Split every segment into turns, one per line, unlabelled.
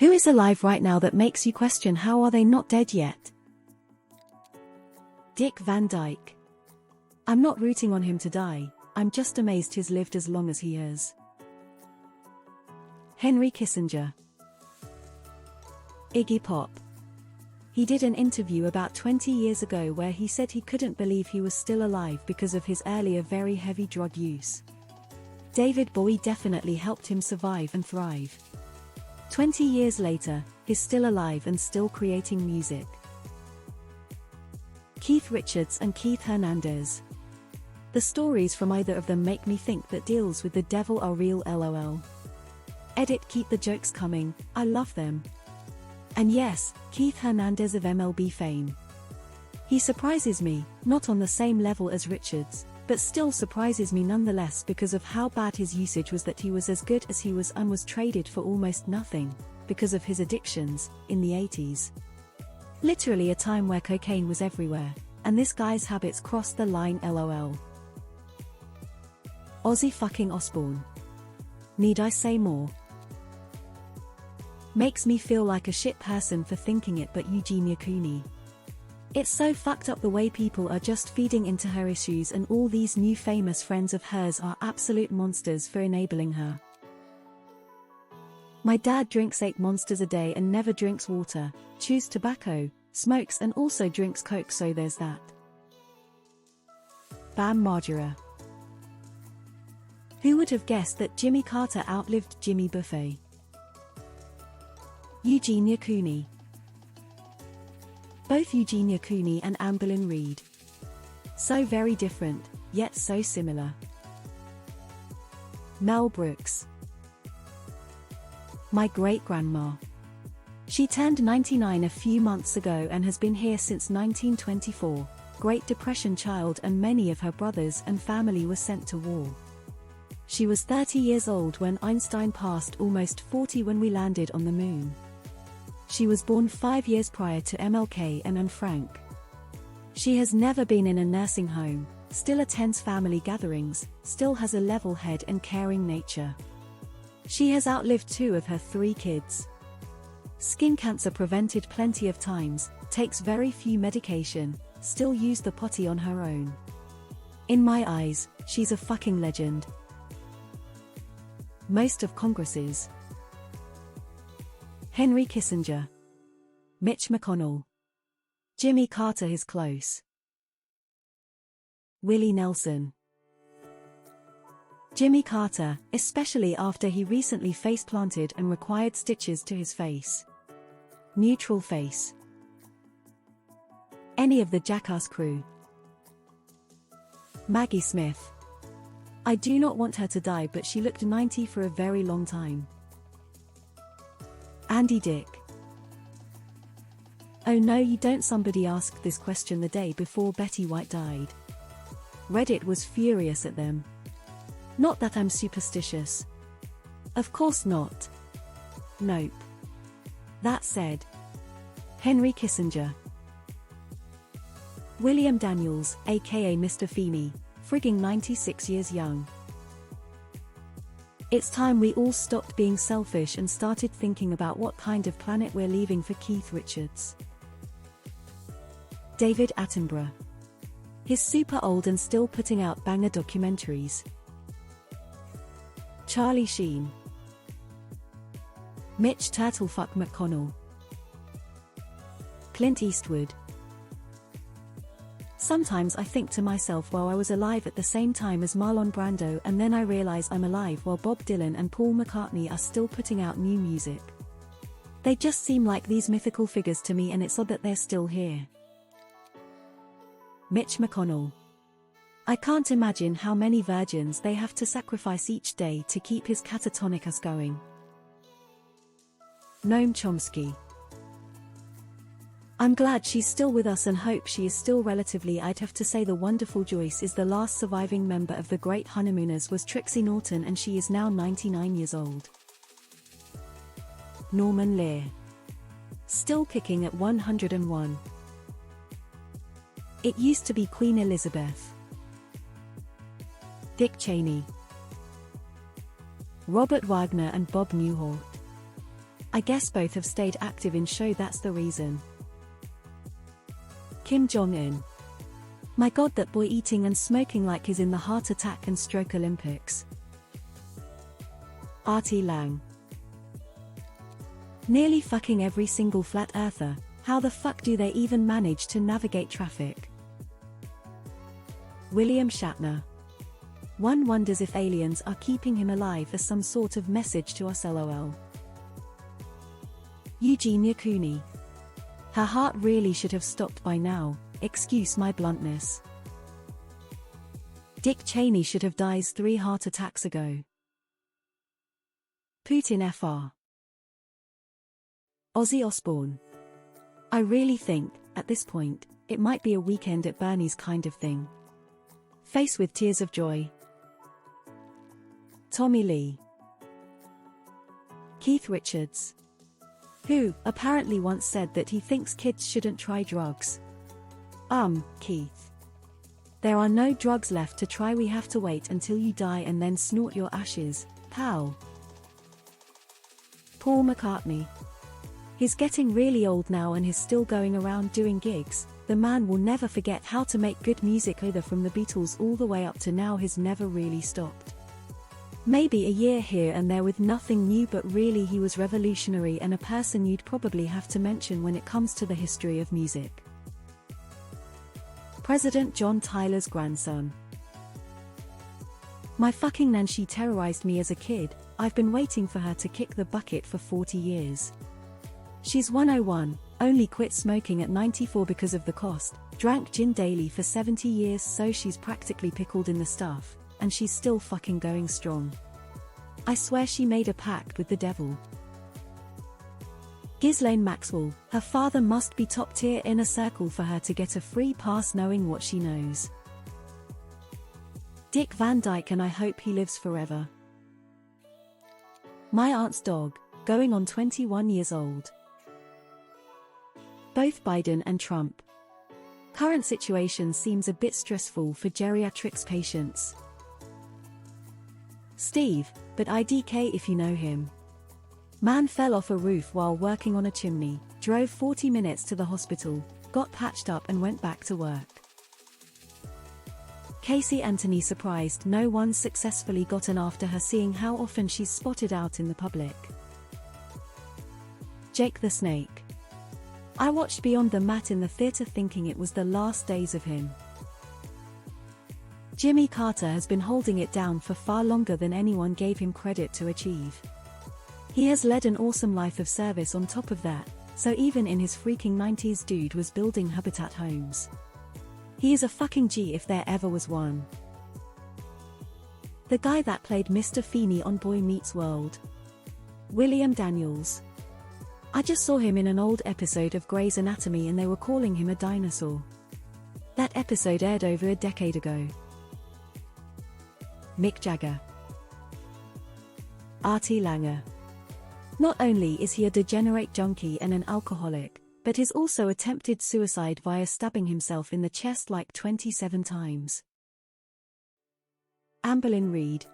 Who is alive right now that makes you question how are they not dead yet? Dick Van Dyke. I'm not rooting on him to die, I'm just amazed he's lived as long as he has. Henry Kissinger. Iggy Pop. He did an interview about 20 years ago where he said he couldn't believe he was still alive because of his earlier very heavy drug use. David Bowie definitely helped him survive and thrive. 20 years later, he's still alive and still creating music. Keith Richards and Keith Hernandez. The stories from either of them make me think that deals with the devil are real, lol. Edit, keep the jokes coming, I love them. And yes, Keith Hernandez of MLB fame. He surprises me, not on the same level as Richards, but still surprises me nonetheless because of how bad his usage was, that he was as good as he was and was traded for almost nothing, because of his addictions, in the 80s. Literally a time where cocaine was everywhere, and this guy's habits crossed the line, lol. Ozzy fucking Osbourne. Need I say more? Makes me feel like a shit person for thinking it, but Eugenia Cooney. It's so fucked up the way people are just feeding into her issues, and all these new famous friends of hers are absolute monsters for enabling her. My dad drinks 8 monsters a day and never drinks water, chews tobacco, smokes and also drinks coke, so there's that. Bam Margera. Who would have guessed that Jimmy Carter outlived Jimmy Buffett? Eugenia Cooney. Both Eugenia Cooney and Amberlynn Reid. So very different, yet so similar. Mel Brooks. My great-grandma. She turned 99 a few months ago and has been here since 1924, Great Depression child, and many of her brothers and family were sent to war. She was 30 years old when Einstein passed, almost 40 when we landed on the moon. She was born 5 years prior to MLK and Anne Frank. She has never been in a nursing home, still attends family gatherings, still has a level head and caring nature. She has outlived 2 of her 3 kids. Skin cancer prevented plenty of times, takes very few medication, still used the potty on her own. In my eyes, she's a fucking legend. Most of Congresses. Henry Kissinger. Mitch McConnell. Jimmy Carter is close. Willie Nelson. Jimmy Carter, especially after he recently face-planted and required stitches to his face. Neutral face. Any of the Jackass crew. Maggie Smith. I do not want her to die, but she looked 90 for a very long time. Andy Dick. Oh no, you don't. Somebody asked this question the day before Betty White died. Reddit was furious at them. Not that I'm superstitious. Of course not. Nope. That said. Henry Kissinger. William Daniels, aka Mr. Feeney, frigging 96 years young. It's time we all stopped being selfish and started thinking about what kind of planet we're leaving for Keith Richards. David Attenborough. He's super old and still putting out banger documentaries. Charlie Sheen. Mitch Turtlefuck McConnell. Clint Eastwood. Sometimes I think to myself, well, I was alive at the same time as Marlon Brando, and then I realize I'm alive while Bob Dylan and Paul McCartney are still putting out new music. They just seem like these mythical figures to me, and it's odd that they're still here. Mitch McConnell. I can't imagine how many virgins they have to sacrifice each day to keep his catatonic ass going. Noam Chomsky. I'm glad she's still with us and hope she is still relatively. I'd have to say the wonderful Joyce is the last surviving member of the Great Honeymooners was Trixie Norton, and she is now 99 years old. Norman Lear. Still kicking at 101. It used to be Queen Elizabeth. Dick Cheney. Robert Wagner and Bob Newhart. I guess both have stayed active in show, that's the reason. Kim Jong-un. My god, that boy eating and smoking like he's in the heart attack and stroke Olympics. Artie Lang. Nearly fucking every single flat earther, how the fuck do they even manage to navigate traffic? William Shatner. One wonders if aliens are keeping him alive as some sort of message to us, lol. Eugenia Cooney. Her heart really should have stopped by now, excuse my bluntness. Dick Cheney should have died 3 heart attacks ago. Putin Fr. Ozzy Osbourne. I really think, at this point, it might be a Weekend at Bernie's kind of thing. Face with tears of joy. Tommy Lee. Keith Richards. Who, apparently once said that he thinks kids shouldn't try drugs. Keith. There are no drugs left to try, we have to wait until you die and then snort your ashes, pal. Paul McCartney. He's getting really old now and he's still going around doing gigs. The man will never forget how to make good music, either from the Beatles all the way up to now. He's never really stopped. Maybe a year here and there with nothing new, but really he was revolutionary and a person you'd probably have to mention when it comes to the history of music. President John Tyler's grandson. My fucking nan, she terrorized me as a kid. I've been waiting for her to kick the bucket for 40 years. She's 101, only quit smoking at 94 because of the cost, drank gin daily for 70 years, so she's practically pickled in the stuff, and she's still fucking going strong. I swear she made a pact with the devil. Ghislaine Maxwell. Her father must be top tier inner circle for her to get a free pass knowing what she knows. Dick Van Dyke, and I hope he lives forever. My aunt's dog, going on 21 years old. Both Biden and Trump. Current situation seems a bit stressful for geriatrics patients. Steve, but IDK if you know him. Man fell off a roof while working on a chimney, drove 40 minutes to the hospital, got patched up and went back to work. Casey Anthony surprised no one successfully gotten after her, seeing how often she's spotted out in the public. Jake the Snake. I watched Beyond the Mat in the theater thinking it was the last days of him. Jimmy Carter has been holding it down for far longer than anyone gave him credit to achieve. He has led an awesome life of service on top of that, so even in his freaking 90s dude was building habitat homes. He is a fucking G if there ever was one. The guy that played Mr. Feeney on Boy Meets World. William Daniels. I just saw him in an old episode of Grey's Anatomy and they were calling him a dinosaur. That episode aired over a decade ago. Mick Jagger. Artie Langer. Not only is he a degenerate junkie and an alcoholic, but he's also attempted suicide via stabbing himself in the chest like 27 times. Amberlynn Reid.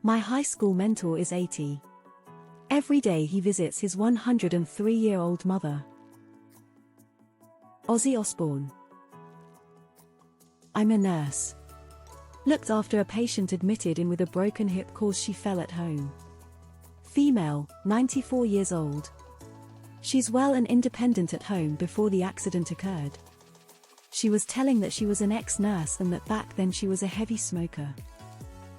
My high school mentor is 80. Every day he visits his 103-year-old mother. Ozzy Osbourne. I'm a nurse. Looked after a patient admitted in with a broken hip cause she fell at home. Female, 94 years old. She's well and independent at home before the accident occurred. She was telling that she was an ex-nurse and that back then she was a heavy smoker.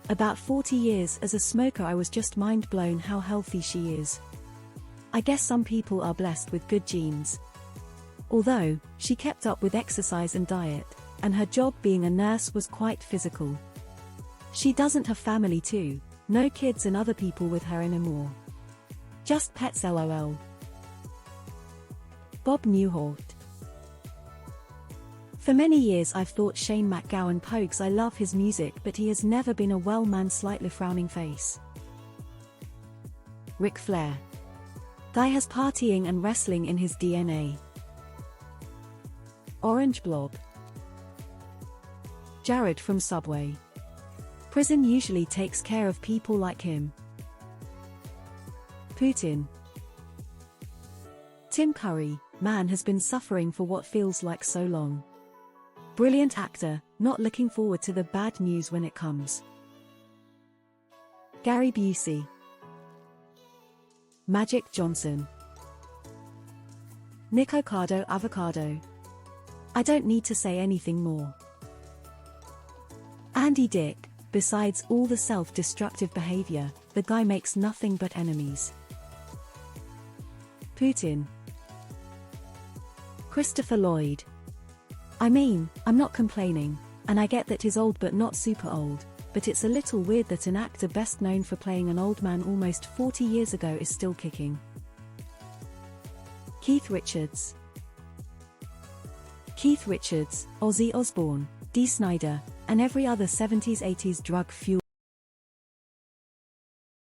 About 40 years as a smoker, I was just mind blown how healthy she is. I guess some people are blessed with good genes. Although, she kept up with exercise and diet, and her job being a nurse was quite physical. She doesn't have family too, no kids and other people with her anymore. Just pets lol. Bob Newhart. For many years I've thought Shane MacGowan pogues. I love his music, but he has never been a well man, slightly frowning face. Ric Flair. Guy has partying and wrestling in his DNA. Orange Blob. Jared from Subway. Prison usually takes care of people like him. Putin. Tim Curry, man has been suffering for what feels like so long. Brilliant actor, not looking forward to the bad news when it comes. Gary Busey. Magic Johnson. Nick Avocado. I don't need to say anything more. Andy Dick, besides all the self-destructive behavior, the guy makes nothing but enemies. Putin. Christopher Lloyd. I mean, I'm not complaining, and I get that he's old but not super old, but it's a little weird that an actor best known for playing an old man almost 40 years ago is still kicking. Keith Richards. Ozzy Osbourne, Dee Snider, and every other 70s-80s drug-fueled